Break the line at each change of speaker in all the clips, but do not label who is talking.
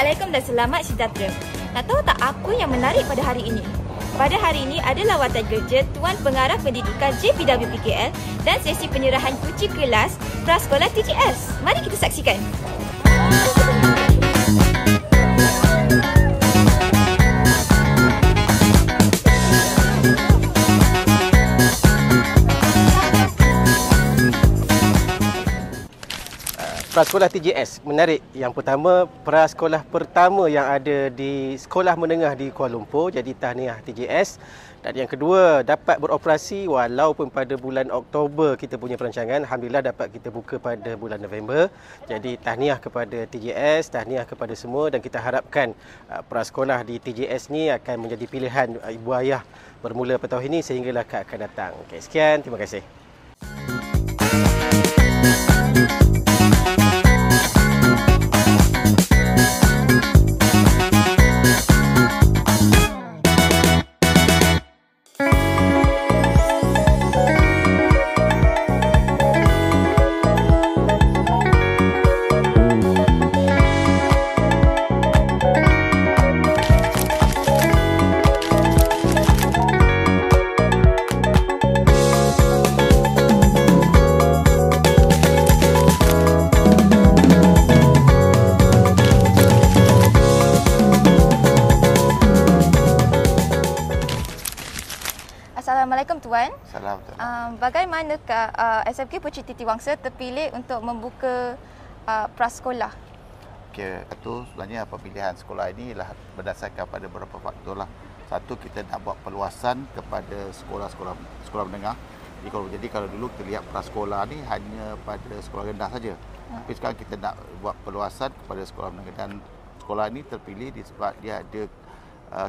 Assalamualaikum dan selamat sejahtera. Nak tahu tak apa yang menarik pada hari ini? Pada hari ini ada lawatan kerja Tuan Pengarah Pendidikan JPWPKL dan sesi penyerahan kunci kelas Prasekolah TJS. Mari kita saksikan.
Prasekolah TJS menarik. Yang pertama, prasekolah pertama yang ada di sekolah menengah di Kuala Lumpur, jadi tahniah TJS. Dan yang kedua, dapat beroperasi walaupun pada bulan Oktober kita punya perancangan, alhamdulillah dapat kita buka pada bulan November. Jadi tahniah kepada TJS, tahniah kepada semua, dan kita harapkan prasekolah di TJS ni akan menjadi pilihan ibu ayah bermula pada tahun ini sehinggalah ke akan datang. Okey, sekian, terima kasih.
Assalamualaikum Tuan.
Assalamualaikum.
Bagaimanakah SMK Pucuk Titi Wangsa terpilih untuk membuka prasekolah?
Okey, itu sebenarnya pemilihan sekolah ini ialah berdasarkan pada beberapa faktor lah. Satu, kita nak buat perluasan kepada sekolah menengah. Jadi kalau dulu kita lihat prasekolah ni hanya pada sekolah rendah saja. Tapi sekarang kita nak buat perluasan kepada sekolah menengah, dan sekolah ini terpilih disebab dia ada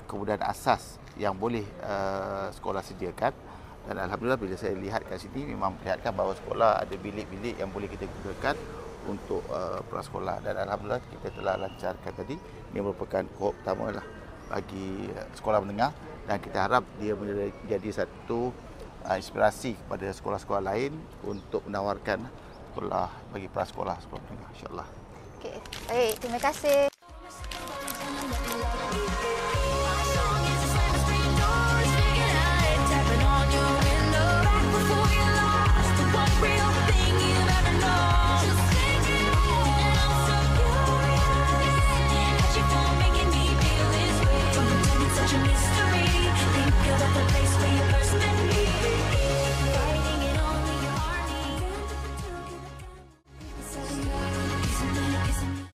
kemudahan asas yang boleh sekolah sediakan. Dan alhamdulillah bila saya lihat kat sini memang perlihatkan bahawa sekolah ada bilik-bilik yang boleh kita gunakan untuk prasekolah, dan alhamdulillah kita telah lancarkan tadi. Ini merupakan kohort pertama lah bagi sekolah menengah, dan kita harap dia menjadi satu inspirasi kepada sekolah-sekolah lain untuk menawarkan sekolah bagi prasekolah sekolah menengah, insya-Allah.
Okey, baik, terima kasih.